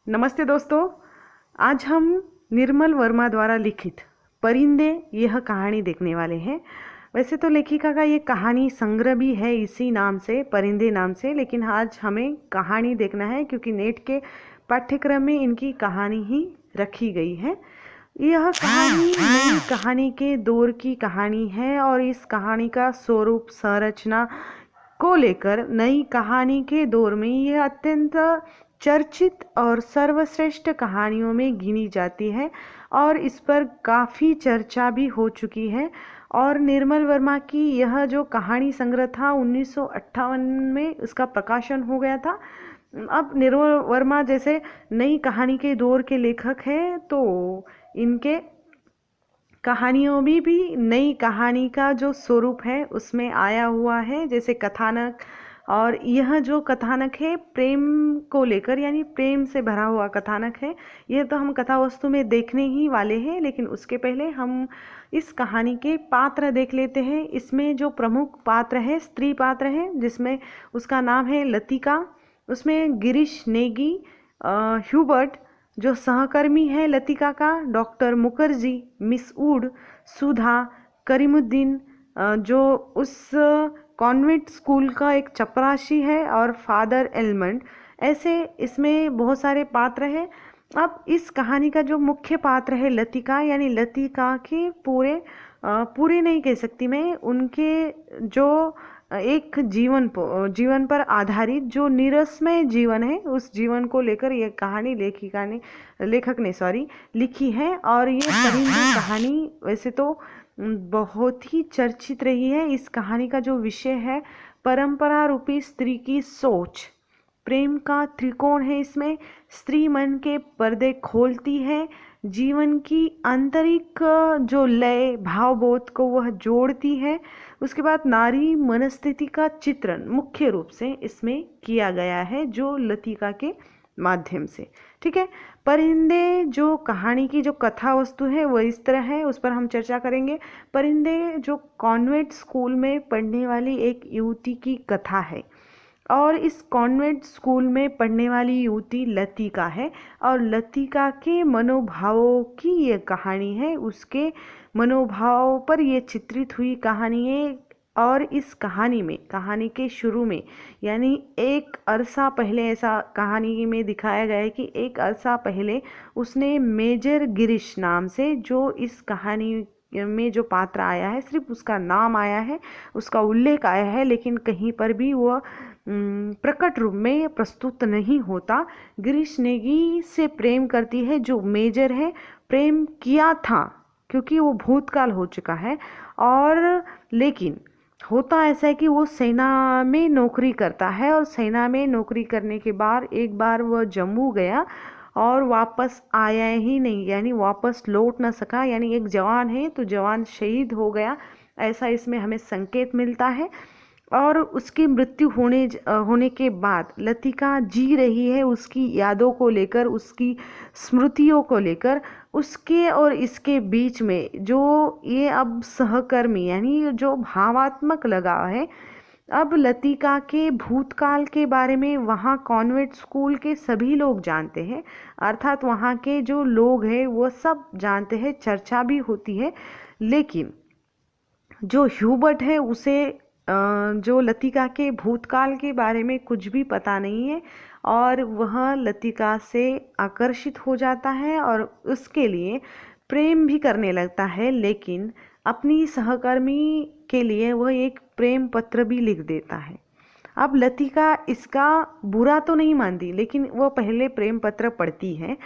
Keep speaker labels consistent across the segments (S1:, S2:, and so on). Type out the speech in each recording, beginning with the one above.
S1: नमस्ते दोस्तों। आज हम निर्मल वर्मा द्वारा लिखित परिंदे यह कहानी देखने वाले हैं। वैसे तो लेखिका का ये कहानी संग्रह भी है इसी नाम से, परिंदे नाम से, लेकिन आज हमें कहानी देखना है क्योंकि नेट के पाठ्यक्रम में इनकी कहानी ही रखी गई है। यह कहानी नई कहानी के दौर की कहानी है और इस कहानी का स्वरूप संरचना को लेकर नई कहानी के दौर में यह अत्यंत चर्चित और सर्वश्रेष्ठ कहानियों में गिनी जाती है और इस पर काफ़ी चर्चा भी हो चुकी है। और निर्मल वर्मा की यह जो कहानी संग्रह था 1958 में उसका प्रकाशन हो गया था। अब निर्मल वर्मा जैसे नई कहानी के दौर के लेखक हैं तो इनके कहानियों में भी नई कहानी का जो स्वरूप है उसमें आया हुआ है, जैसे कथानक। और यह जो कथानक है प्रेम को लेकर, यानी प्रेम से भरा हुआ कथानक है। यह तो हम कथा वस्तु में देखने ही वाले हैं, लेकिन उसके पहले हम इस कहानी के पात्र देख लेते हैं। इसमें जो प्रमुख पात्र है स्त्री पात्र है, जिसमें उसका नाम है लतिका। उसमें गिरीश नेगी, ह्यूबर्ट जो सहकर्मी है लतिका का, डॉक्टर मुखर्जी, मिस वुड, सुधा, करीमुद्दीन जो उस कॉन्वेंट स्कूल का एक चपरासी है, और फादर एलमंड। ऐसे इसमें बहुत सारे पात्र हैं। अब इस कहानी का जो मुख्य पात्र है लतिका, यानी लतिका के पूरे नहीं कह सकती मैं, उनके जो एक जीवन पर आधारित जो निरसमय जीवन है, उस जीवन को लेकर यह कहानी लेखक ने लिखी है। और ये परिंदे कहानी वैसे तो बहुत ही चर्चित रही है। इस कहानी का जो विषय है परंपरा रूपी स्त्री की सोच, प्रेम का त्रिकोण है। इसमें स्त्री मन के पर्दे खोलती है, जीवन की आंतरिक जो लय भावबोध को वह जोड़ती है। उसके बाद नारी मनस्थिति का चित्रण मुख्य रूप से इसमें किया गया है, जो लतिका के माध्यम से। ठीक है, परिंदे जो कहानी की जो कथा वस्तु है वह इस तरह है, उस पर हम चर्चा करेंगे। परिंदे जो कॉन्वेंट स्कूल में पढ़ने वाली एक युवती की कथा है, और इस कॉन्वेंट स्कूल में पढ़ने वाली युवती लतिका है, और लतिका के मनोभावों की ये कहानी है, उसके मनोभाव पर ये चित्रित हुई कहानी है। और इस कहानी के शुरू में, यानी एक अरसा पहले, ऐसा कहानी में दिखाया गया है कि एक अरसा पहले उसने मेजर गिरीश नाम से, जो इस कहानी में जो पात्र आया है सिर्फ उसका नाम आया है, उसका उल्लेख आया है, लेकिन कहीं पर भी वह प्रकट रूप में प्रस्तुत नहीं होता। गिरीश नेगी से प्रेम करती है जो मेजर है, प्रेम किया था क्योंकि वो भूतकाल हो चुका है। और लेकिन होता ऐसा है कि वो सेना में नौकरी करता है, और सेना में नौकरी करने के बाद एक बार वह जम्मू गया और वापस आया ही नहीं, यानी वापस लौट ना सका। यानी एक जवान है तो जवान शहीद हो गया, ऐसा इसमें हमें संकेत मिलता है। और उसकी मृत्यु होने के बाद लतिका जी रही है उसकी यादों को लेकर, उसकी स्मृतियों को लेकर। उसके और इसके बीच में जो ये अब सहकर्मी, यानी जो भावात्मक लगाव है, अब लतिका के भूतकाल के बारे में वहाँ कॉन्वेंट स्कूल के सभी लोग जानते हैं, अर्थात वहाँ के जो लोग हैं वो सब जानते हैं, चर्चा भी होती है। लेकिन जो ह्यूबर्ट है उसे जो लतिका के भूतकाल के बारे में कुछ भी पता नहीं है, और वह लतिका से आकर्षित हो जाता है और उसके लिए प्रेम भी करने लगता है। लेकिन अपनी सहकर्मी के लिए वह एक प्रेम पत्र भी लिख देता है। अब लतिका इसका बुरा तो नहीं मानती, लेकिन वह पहले प्रेम पत्र पढ़ती है।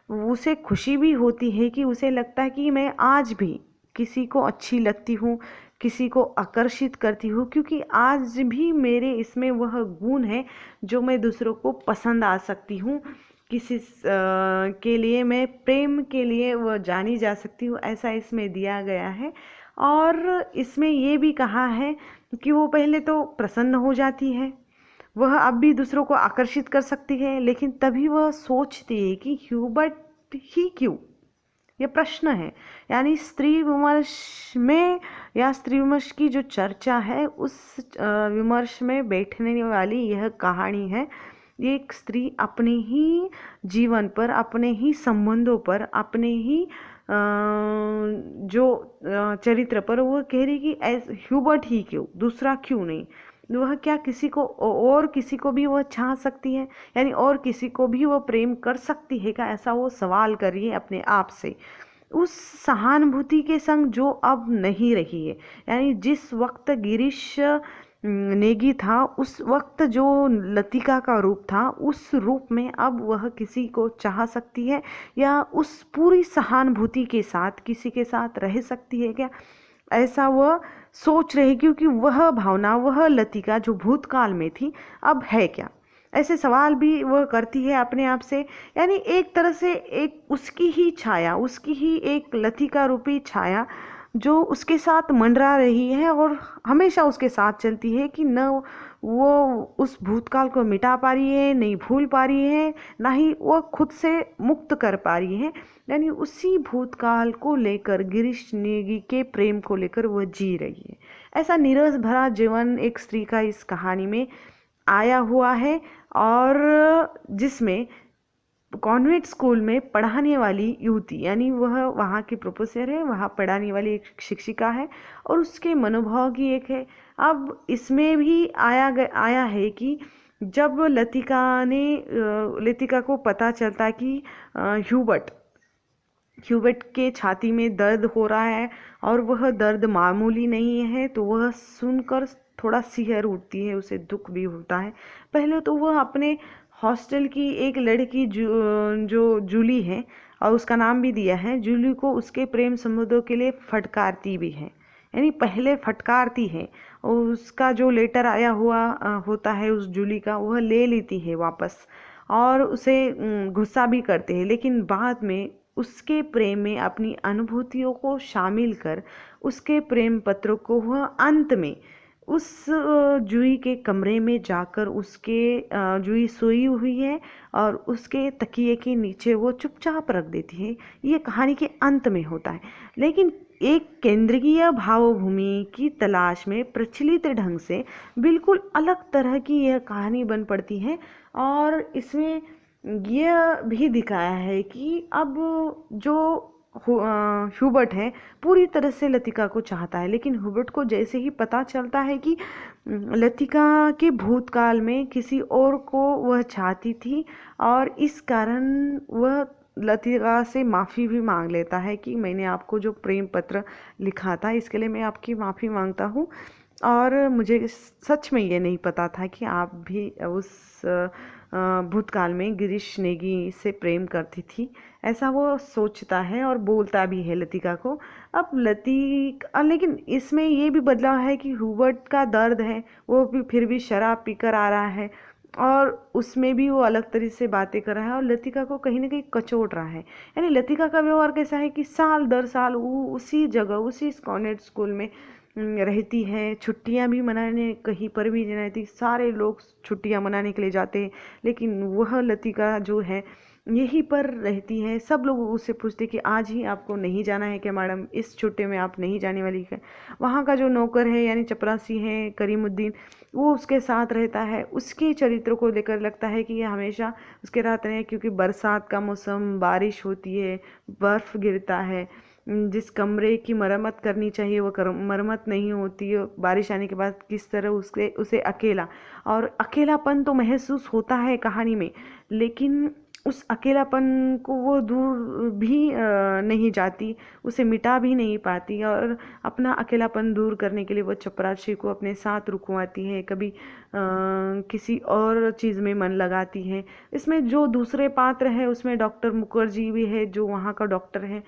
S1: उसे खुशी भी होती है कि उसे लगता है कि मैं आज भी किसी को अच्छी लगती हूँ, किसी को आकर्षित करती हूँ, क्योंकि आज भी मेरे इसमें वह गुण है जो मैं दूसरों को पसंद आ सकती हूँ, किसी के लिए मैं प्रेम के लिए वह जानी जा सकती हूँ, ऐसा इसमें दिया गया है। और इसमें ये भी कहा है कि वो पहले तो प्रसन्न हो जाती है, वह अब भी दूसरों को आकर्षित कर सकती है, लेकिन तभी वह सोचती है कि ह्यूबर्ट ही क्यों, ये प्रश्न है। यानी स्त्री विमर्श में, या स्त्री विमर्श की जो चर्चा है उस विमर्श में बैठने वाली यह कहानी है। एक स्त्री अपने ही जीवन पर, अपने ही संबंधों पर, अपने ही जो चरित्र पर वो कह रही कि ह्यूबर्ट ही क्यों, दूसरा क्यों नहीं, वह क्या किसी को और किसी को भी वह चाह सकती है, यानी और किसी को भी वह प्रेम कर सकती है क्या, ऐसा वो सवाल कर रही है अपने आप से। उस सहानुभूति के संग जो अब नहीं रही है, यानी जिस वक्त गिरीश नेगी था, उस वक्त जो लतिका का रूप था, उस रूप में अब वह किसी को चाह सकती है या उस पूरी सहानुभूति के साथ किसी के साथ रह सकती है क्या, ऐसा वह सोच रही, क्योंकि वह भावना, वह लतिका जो भूतकाल में थी अब है क्या, ऐसे सवाल भी वह करती है अपने आप से। यानी एक तरह से एक उसकी ही छाया, उसकी ही एक लतिका रूपी छाया जो उसके साथ मंडरा रही है और हमेशा उसके साथ चलती है कि न वो उस भूतकाल को मिटा पा रही है, नहीं भूल पा रही है, ना ही वो खुद से मुक्त कर पा रही है। यानी उसी भूतकाल को लेकर, गिरीश नेगी के प्रेम को लेकर वह जी रही है। ऐसा नीरस भरा जीवन एक स्त्री का इस कहानी में आया हुआ है, और जिसमें कॉन्वेंट स्कूल में पढ़ाने वाली युवती, यानी वह वहाँ की प्रोफेसर है, वहाँ पढ़ाने वाली एक शिक्षिका है और उसके मनोभाव की एक है। अब इसमें भी आया है कि जब लतिका को पता चलता कि ह्यूबर्ट के छाती में दर्द हो रहा है और वह दर्द मामूली नहीं है, तो वह सुनकर थोड़ा सिहर उठती है, उसे दुख भी होता है। पहले तो वह अपने हॉस्टल की एक लड़की जो जूली है, और उसका नाम भी दिया है, जूली को उसके प्रेम संबंधों के लिए फटकारती भी है, यानी पहले फटकारती है और उसका जो लेटर आया हुआ होता है उस जूली का, वह ले लेती है वापस और उसे गुस्सा भी करते हैं, लेकिन बाद में उसके प्रेम में अपनी अनुभूतियों को शामिल कर उसके प्रेम पत्र को वह अंत में उस जूही के कमरे में जाकर, जूही सोई हुई है और उसके तकिए के नीचे वो चुपचाप रख देती है। ये कहानी के अंत में होता है, लेकिन एक केंद्रीय भावभूमि की तलाश में प्रचलित ढंग से बिल्कुल अलग तरह की यह कहानी बन पड़ती है। और इसमें यह भी दिखाया है कि अब जो ह्यूबर्ट है पूरी तरह से लतिका को चाहता है, लेकिन ह्यूबर्ट को जैसे ही पता चलता है कि लतिका के भूतकाल में किसी और को वह चाहती थी, और इस कारण वह लतिका से माफ़ी भी मांग लेता है कि मैंने आपको जो प्रेम पत्र लिखा था इसके लिए मैं आपकी माफ़ी मांगता हूँ, और मुझे सच में ये नहीं पता था कि आप भी उस भूतकाल में गिरीश नेगी से प्रेम करती थी, ऐसा वो सोचता है और बोलता भी है लतिका को। अब लेकिन इसमें ये भी बदलाव है कि ह्यूबर्ट का दर्द है, वो भी फिर भी शराब पीकर आ रहा है और उसमें भी वो अलग तरीके से बातें कर रहा है और लतिका को कहीं ना कहीं कचोट रहा है। यानी लतिका का व्यवहार कैसा है कि साल दर साल वो उसी जगह, उसी कॉन्वेंट स्कूल में रहती है, छुट्टियां भी मनाने कहीं पर भी नहीं रहती, सारे लोग छुट्टियां मनाने के लिए जाते हैं, लेकिन वह लतिका जो है यहीं पर रहती है। सब लोग उससे पूछते कि आज ही आपको नहीं जाना है क्या मैडम, इस छुट्टी में आप नहीं जाने वाली है। वहाँ का जो नौकर है यानी चपरासी है करीमुद्दीन, वो उसके साथ रहता है, उसके चरित्र को लेकर लगता है कि ये हमेशा उसके साथ रहे, क्योंकि बरसात का मौसम, बारिश होती है, बर्फ़ गिरता है, जिस कमरे की मरम्मत करनी चाहिए वो मरम्मत नहीं होती है, बारिश आने के बाद किस तरह उसे अकेलापन तो महसूस होता है कहानी में, लेकिन उस अकेलापन को वो दूर भी नहीं जाती, उसे मिटा भी नहीं पाती, और अपना अकेलापन दूर करने के लिए वो चपरासी को अपने साथ रुकवाती है, कभी किसी और चीज़ में मन लगाती है। इसमें जो दूसरे पात्र है उसमें डॉक्टर मुखर्जी भी है, जो वहाँ का डॉक्टर है,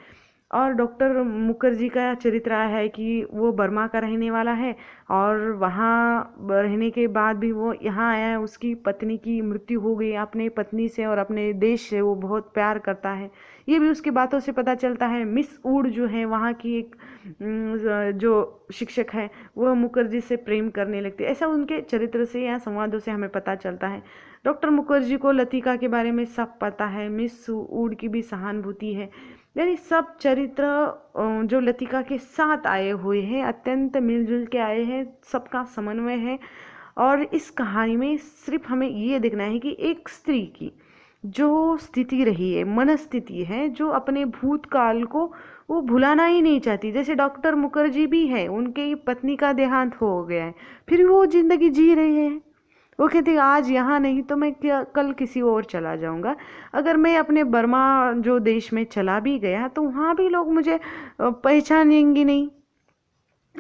S1: और डॉक्टर मुखर्जी का चरित्र है कि वो बर्मा का रहने वाला है और वहाँ रहने के बाद भी वो यहाँ आया है, उसकी पत्नी की मृत्यु हो गई, अपने पत्नी से और अपने देश से वो बहुत प्यार करता है, ये भी उसकी बातों से पता चलता है। मिस वुड जो है वहाँ की एक जो शिक्षक है वो मुखर्जी से प्रेम करने लगती है, ऐसा उनके चरित्र से या संवादों से हमें पता चलता है। डॉक्टर मुखर्जी को लतिका के बारे में सब पता है, मिस वुड की भी सहानुभूति है, यानी सब चरित्र जो लतिका के साथ आए हुए हैं अत्यंत मिलजुल के आए हैं, सबका समन्वय है और इस कहानी में सिर्फ हमें ये देखना है कि एक स्त्री की जो स्थिति रही है, मनस्थिति है, जो अपने भूतकाल को वो भुलाना ही नहीं चाहती। जैसे डॉक्टर मुखर्जी भी है, उनके पत्नी का देहांत हो गया है, फिर वो जिंदगी जी रहे हैं। वो कहती आज यहाँ नहीं तो मैं क्या कल किसी और चला जाऊँगा। अगर मैं अपने बर्मा जो देश में चला भी गया तो वहाँ भी लोग मुझे पहचानेंगे नहीं,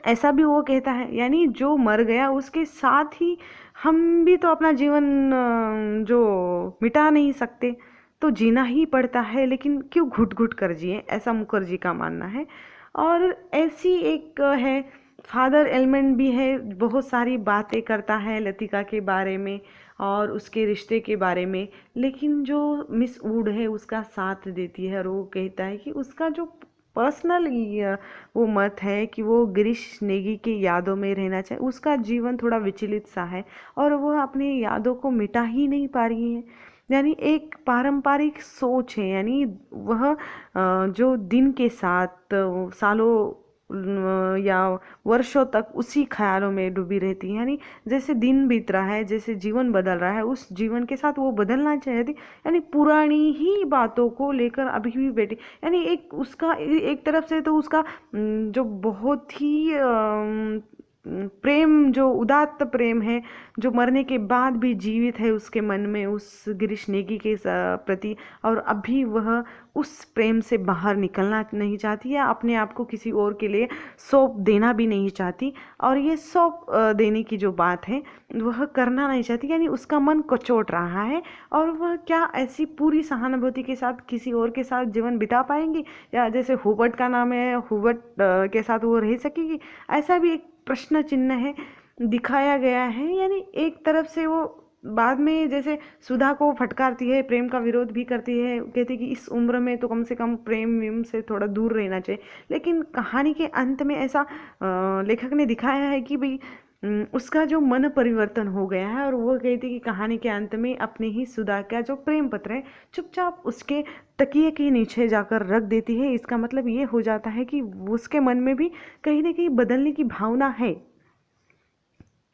S1: ऐसा भी वो कहता है। यानी जो मर गया उसके साथ ही हम भी तो अपना जीवन जो मिटा नहीं सकते, तो जीना ही पड़ता है, लेकिन क्यों घुट घुट कर जिए, ऐसा मुखर्जी का मानना है। और ऐसी एक है फादर एलिमेंट भी है, बहुत सारी बातें करता है लतिका के बारे में और उसके रिश्ते के बारे में, लेकिन जो मिस वुड है उसका साथ देती है और वो कहता है कि उसका जो पर्सनल वो मत है कि वो गिरीश नेगी की यादों में रहना चाहिए। उसका जीवन थोड़ा विचलित सा है और वह अपनी यादों को मिटा ही नहीं पा रही है। यानी एक पारंपरिक सोच है, यानी वह जो दिन के साथ सालों या वर्षों तक उसी ख्यालों में डूबी रहती है। यानी जैसे दिन बीत रहा है, जैसे जीवन बदल रहा है, उस जीवन के साथ वो बदलना चाहती, यानी पुरानी ही बातों को लेकर अभी भी बैठी। यानी एक उसका एक तरफ से तो उसका जो बहुत ही प्रेम, जो उदात्त प्रेम है, जो मरने के बाद भी जीवित है उसके मन में उस गिरीश नेगी के प्रति, और अभी वह उस प्रेम से बाहर निकलना नहीं चाहती या अपने आप को किसी और के लिए सौंप देना भी नहीं चाहती। और ये सौंप देने की जो बात है वह करना नहीं चाहती, यानी उसका मन कचोट रहा है। और वह क्या ऐसी पूरी सहानुभूति के साथ किसी और के साथ जीवन बिता पाएंगी, या जैसे हुबर्ट का नाम है, हुबर्ट के साथ वो रह सकेगी, ऐसा भी एक प्रश्न चिन्ह है दिखाया गया है। यानी एक तरफ से वो बाद में जैसे सुधा को फटकारती है, प्रेम का विरोध भी करती है, कहती है कि इस उम्र में तो कम से कम प्रेम विम से थोड़ा दूर रहना चाहिए। लेकिन कहानी के अंत में ऐसा लेखक ने दिखाया है कि भाई उसका जो मन परिवर्तन हो गया है, और वो कहती है कि कहानी के अंत में अपने ही सुधा का जो प्रेम पत्र है चुपचाप उसके तकिए के नीचे जाकर रख देती है। इसका मतलब ये हो जाता है कि उसके मन में भी कहीं ना कहीं बदलने की भावना है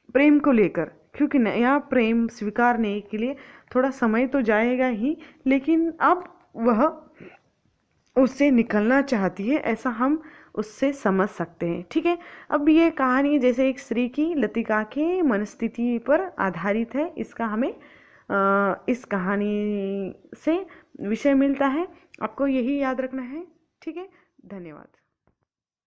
S1: प्रेम को लेकर, क्योंकि नया प्रेम स्वीकारने के लिए थोड़ा समय तो जाएगा ही, लेकिन अब वह उससे निकलना चाहती है, ऐसा हम उससे समझ सकते हैं। ठीक है, अब ये कहानी जैसे एक स्त्री की लतिका के मनस्थिति पर आधारित है, इसका हमें इस कहानी से विषय मिलता है, आपको यही याद रखना है। ठीक है, धन्यवाद।